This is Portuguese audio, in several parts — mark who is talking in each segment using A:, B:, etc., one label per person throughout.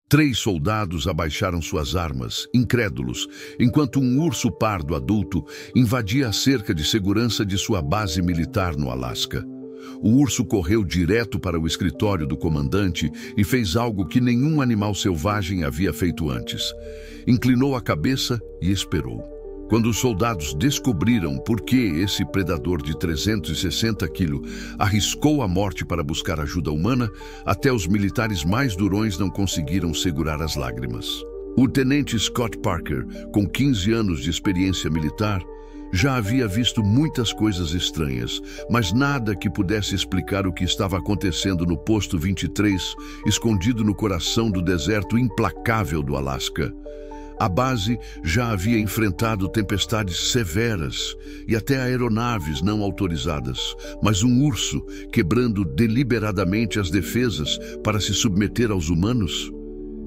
A: 3 soldados abaixaram suas armas, incrédulos, enquanto um urso pardo adulto invadia a cerca de segurança de sua base militar no Alasca. O urso correu direto para o escritório do comandante e fez algo que nenhum animal selvagem havia feito antes. Inclinou a cabeça e esperou. Quando os soldados descobriram por que esse predador de 360 quilos arriscou a morte para buscar ajuda humana, até os militares mais durões não conseguiram segurar as lágrimas. O tenente Scott Parker, com 15 anos de experiência militar, já havia visto muitas coisas estranhas, mas nada que pudesse explicar o que estava acontecendo no posto 23, escondido no coração do deserto implacável do Alasca. A base já havia enfrentado tempestades severas e até aeronaves não autorizadas, mas um urso quebrando deliberadamente as defesas para se submeter aos humanos?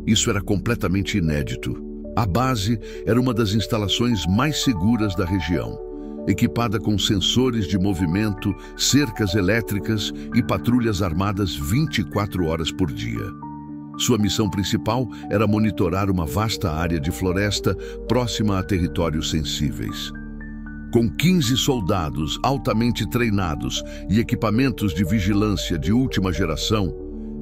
A: Isso era completamente inédito. A base era uma das instalações mais seguras da região, equipada com sensores de movimento, cercas elétricas e patrulhas armadas 24 horas por dia. Sua missão principal era monitorar uma vasta área de floresta próxima a territórios sensíveis. Com 15 soldados altamente treinados e equipamentos de vigilância de última geração,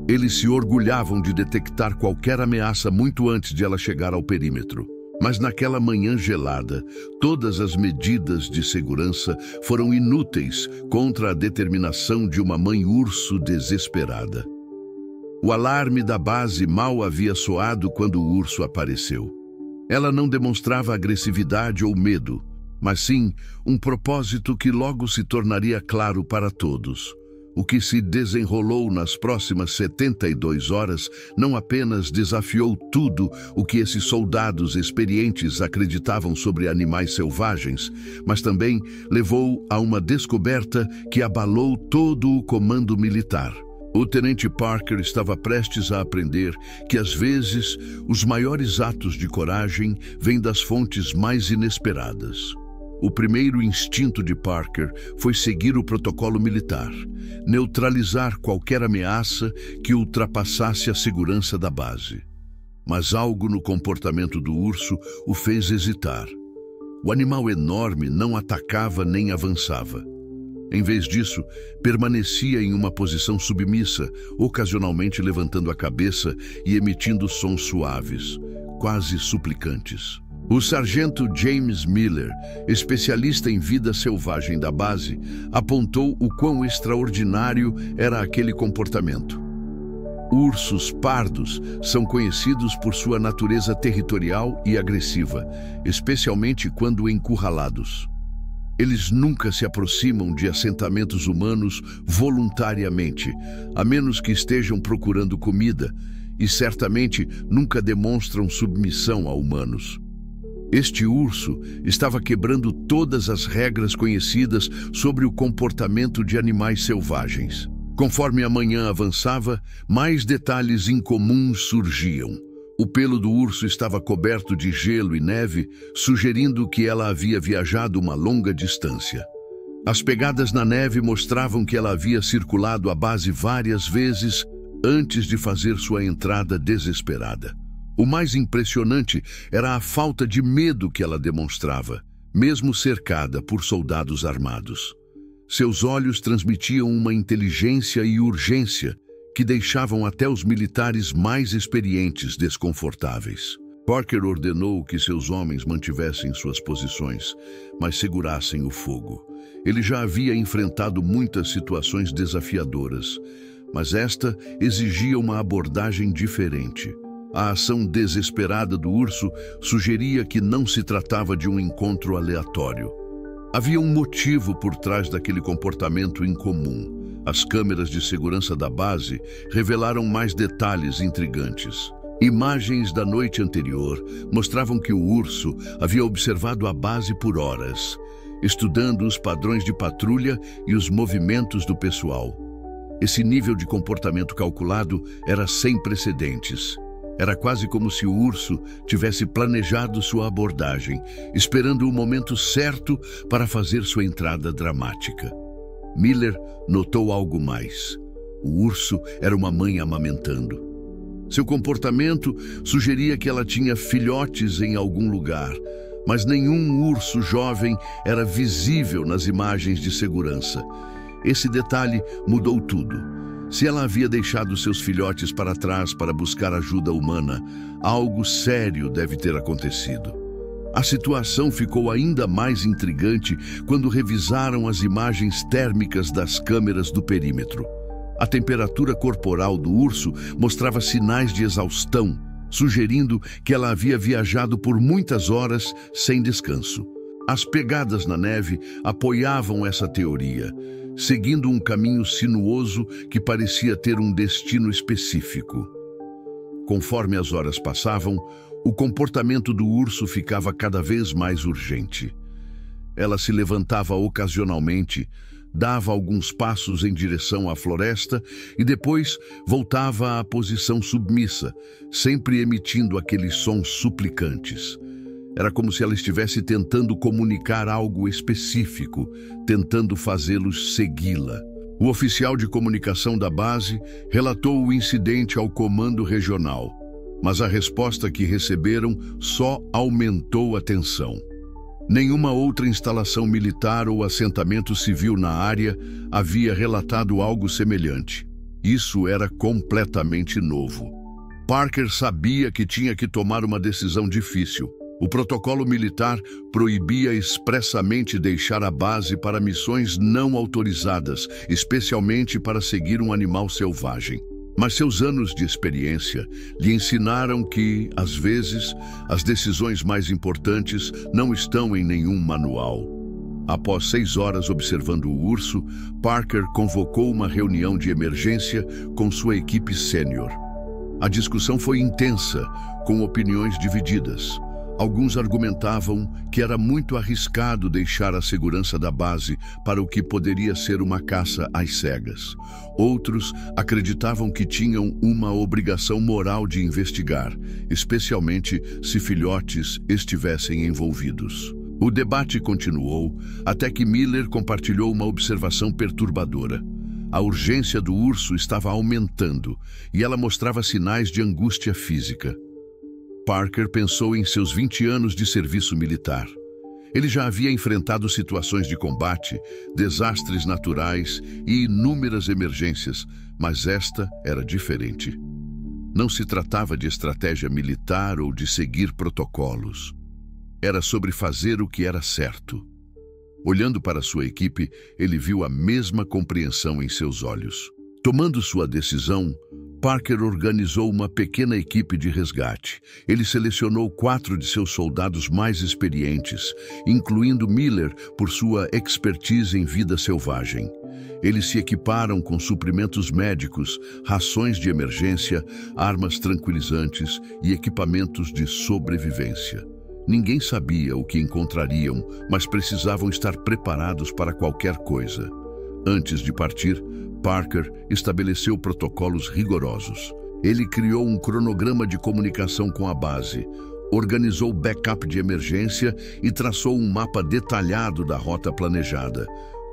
A: eles se orgulhavam de detectar qualquer ameaça muito antes de ela chegar ao perímetro. Mas naquela manhã gelada, todas as medidas de segurança foram inúteis contra a determinação de uma mãe urso desesperada. O alarme da base mal havia soado quando o urso apareceu. Ela não demonstrava agressividade ou medo, mas sim um propósito que logo se tornaria claro para todos. O que se desenrolou nas próximas 72 horas não apenas desafiou tudo o que esses soldados experientes acreditavam sobre animais selvagens, mas também levou a uma descoberta que abalou todo o comando militar. O tenente Parker estava prestes a aprender que, às vezes, os maiores atos de coragem vêm das fontes mais inesperadas. O primeiro instinto de Parker foi seguir o protocolo militar, neutralizar qualquer ameaça que ultrapassasse a segurança da base. Mas algo no comportamento do urso o fez hesitar. O animal enorme não atacava nem avançava. Em vez disso, permanecia em uma posição submissa, ocasionalmente levantando a cabeça e emitindo sons suaves, quase suplicantes. O sargento James Miller, especialista em vida selvagem da base, apontou o quão extraordinário era aquele comportamento. Ursos pardos são conhecidos por sua natureza territorial e agressiva, especialmente quando encurralados. Eles nunca se aproximam de assentamentos humanos voluntariamente, a menos que estejam procurando comida, e certamente nunca demonstram submissão a humanos. Este urso estava quebrando todas as regras conhecidas sobre o comportamento de animais selvagens. Conforme a manhã avançava, mais detalhes incomuns surgiam. O pelo do urso estava coberto de gelo e neve, sugerindo que ela havia viajado uma longa distância. As pegadas na neve mostravam que ela havia circulado a base várias vezes antes de fazer sua entrada desesperada. O mais impressionante era a falta de medo que ela demonstrava, mesmo cercada por soldados armados. Seus olhos transmitiam uma inteligência e urgência que deixavam até os militares mais experientes desconfortáveis. Parker ordenou que seus homens mantivessem suas posições, mas segurassem o fogo. Ele já havia enfrentado muitas situações desafiadoras, mas esta exigia uma abordagem diferente. A ação desesperada do urso sugeria que não se tratava de um encontro aleatório. Havia um motivo por trás daquele comportamento incomum. As câmeras de segurança da base revelaram mais detalhes intrigantes. Imagens da noite anterior mostravam que o urso havia observado a base por horas, estudando os padrões de patrulha e os movimentos do pessoal. Esse nível de comportamento calculado era sem precedentes. Era quase como se o urso tivesse planejado sua abordagem, esperando o momento certo para fazer sua entrada dramática. Miller notou algo mais. O urso era uma mãe amamentando. Seu comportamento sugeria que ela tinha filhotes em algum lugar, mas nenhum urso jovem era visível nas imagens de segurança. Esse detalhe mudou tudo. Se ela havia deixado seus filhotes para trás para buscar ajuda humana, algo sério deve ter acontecido. A situação ficou ainda mais intrigante quando revisaram as imagens térmicas das câmeras do perímetro. A temperatura corporal do urso mostrava sinais de exaustão, sugerindo que ela havia viajado por muitas horas sem descanso. As pegadas na neve apoiavam essa teoria, seguindo um caminho sinuoso que parecia ter um destino específico. Conforme as horas passavam, o comportamento do urso ficava cada vez mais urgente. Ela se levantava ocasionalmente, dava alguns passos em direção à floresta e depois voltava à posição submissa, sempre emitindo aqueles sons suplicantes. Era como se ela estivesse tentando comunicar algo específico, tentando fazê-los segui-la. O oficial de comunicação da base relatou o incidente ao comando regional, mas a resposta que receberam só aumentou a tensão. Nenhuma outra instalação militar ou assentamento civil na área havia relatado algo semelhante. Isso era completamente novo. Parker sabia que tinha que tomar uma decisão difícil. O protocolo militar proibia expressamente deixar a base para missões não autorizadas, especialmente para seguir um animal selvagem. Mas seus anos de experiência lhe ensinaram que, às vezes, as decisões mais importantes não estão em nenhum manual. Após 6 horas observando o urso, Parker convocou uma reunião de emergência com sua equipe sênior. A discussão foi intensa, com opiniões divididas. Alguns argumentavam que era muito arriscado deixar a segurança da base para o que poderia ser uma caça às cegas. Outros acreditavam que tinham uma obrigação moral de investigar, especialmente se filhotes estivessem envolvidos. O debate continuou até que Miller compartilhou uma observação perturbadora. A urgência do urso estava aumentando e ela mostrava sinais de angústia física. Parker pensou em seus 20 anos de serviço militar. Ele já havia enfrentado situações de combate, desastres naturais e inúmeras emergências, mas esta era diferente. Não se tratava de estratégia militar ou de seguir protocolos. Era sobre fazer o que era certo. Olhando para sua equipe, ele viu a mesma compreensão em seus olhos. Tomando sua decisão, Parker organizou uma pequena equipe de resgate. Ele selecionou 4 de seus soldados mais experientes, incluindo Miller por sua expertise em vida selvagem. Eles se equiparam com suprimentos médicos, rações de emergência, armas tranquilizantes e equipamentos de sobrevivência. Ninguém sabia o que encontrariam, mas precisavam estar preparados para qualquer coisa. Antes de partir, Parker estabeleceu protocolos rigorosos. Ele criou um cronograma de comunicação com a base, organizou backup de emergência e traçou um mapa detalhado da rota planejada,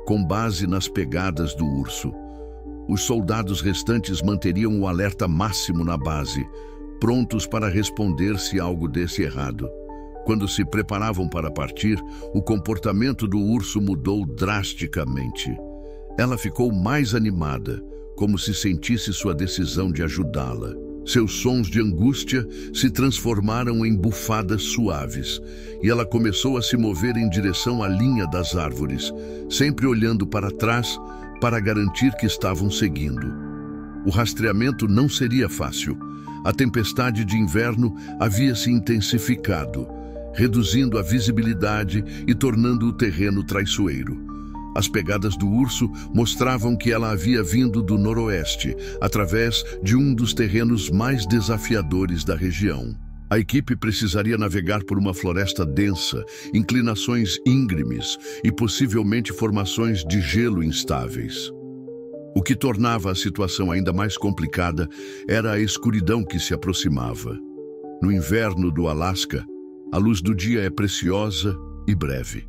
A: com base nas pegadas do urso. Os soldados restantes manteriam o alerta máximo na base, prontos para responder se algo desse errado. Quando se preparavam para partir, o comportamento do urso mudou drasticamente. Ela ficou mais animada, como se sentisse sua decisão de ajudá-la. Seus sons de angústia se transformaram em bufadas suaves, e ela começou a se mover em direção à linha das árvores, sempre olhando para trás para garantir que estavam seguindo. O rastreamento não seria fácil. A tempestade de inverno havia se intensificado, reduzindo a visibilidade e tornando o terreno traiçoeiro. As pegadas do urso mostravam que ela havia vindo do noroeste, através de um dos terrenos mais desafiadores da região. A equipe precisaria navegar por uma floresta densa, inclinações íngremes e possivelmente formações de gelo instáveis. O que tornava a situação ainda mais complicada era a escuridão que se aproximava. No inverno do Alasca, a luz do dia é preciosa e breve.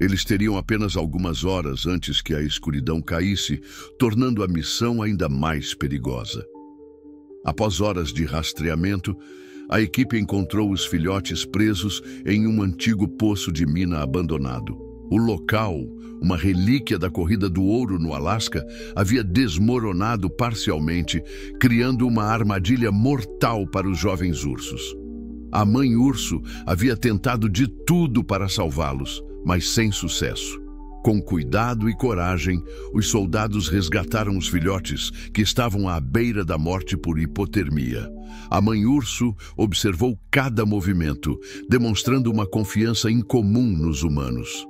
A: Eles teriam apenas algumas horas antes que a escuridão caísse, tornando a missão ainda mais perigosa. Após horas de rastreamento, a equipe encontrou os filhotes presos em um antigo poço de mina abandonado. O local, uma relíquia da corrida do ouro no Alasca, havia desmoronado parcialmente, criando uma armadilha mortal para os jovens ursos. A mãe urso havia tentado de tudo para salvá-los, mas sem sucesso. Com cuidado e coragem, os soldados resgataram os filhotes que estavam à beira da morte por hipotermia. A mãe urso observou cada movimento, demonstrando uma confiança incomum nos humanos.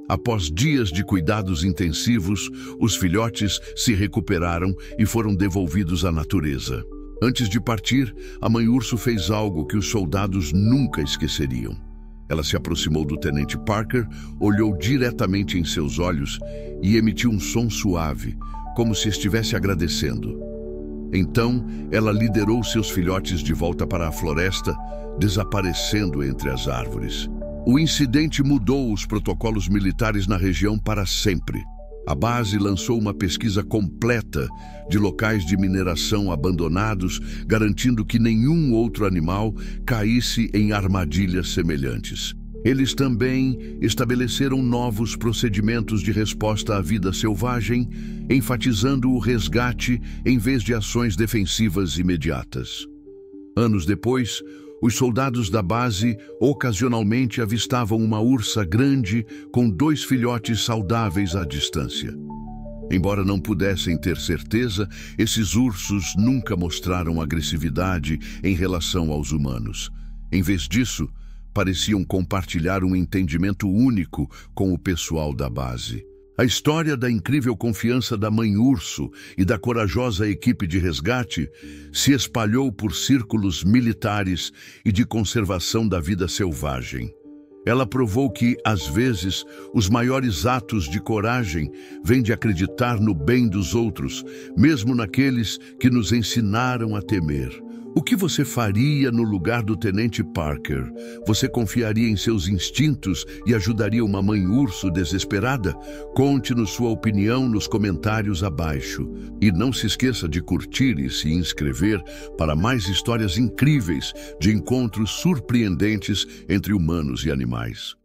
A: Após dias de cuidados intensivos, os filhotes se recuperaram e foram devolvidos à natureza. Antes de partir, a mãe urso fez algo que os soldados nunca esqueceriam. Ela se aproximou do tenente Parker, olhou diretamente em seus olhos e emitiu um som suave, como se estivesse agradecendo. Então, ela liderou seus filhotes de volta para a floresta, desaparecendo entre as árvores. O incidente mudou os protocolos militares na região para sempre. A base lançou uma pesquisa completa de locais de mineração abandonados, garantindo que nenhum outro animal caísse em armadilhas semelhantes. Eles também estabeleceram novos procedimentos de resposta à vida selvagem, enfatizando o resgate em vez de ações defensivas imediatas. Anos depois, os soldados da base ocasionalmente avistavam uma ursa grande com 2 filhotes saudáveis à distância. Embora não pudessem ter certeza, esses ursos nunca mostraram agressividade em relação aos humanos. Em vez disso, pareciam compartilhar um entendimento único com o pessoal da base. A história da incrível confiança da mãe urso e da corajosa equipe de resgate se espalhou por círculos militares e de conservação da vida selvagem. Ela provou que, às vezes, os maiores atos de coragem vêm de acreditar no bem dos outros, mesmo naqueles que nos ensinaram a temer. O que você faria no lugar do tenente Parker? Você confiaria em seus instintos e ajudaria uma mãe urso desesperada? Conte-nos sua opinião nos comentários abaixo. E não se esqueça de curtir e se inscrever para mais histórias incríveis de encontros surpreendentes entre humanos e animais.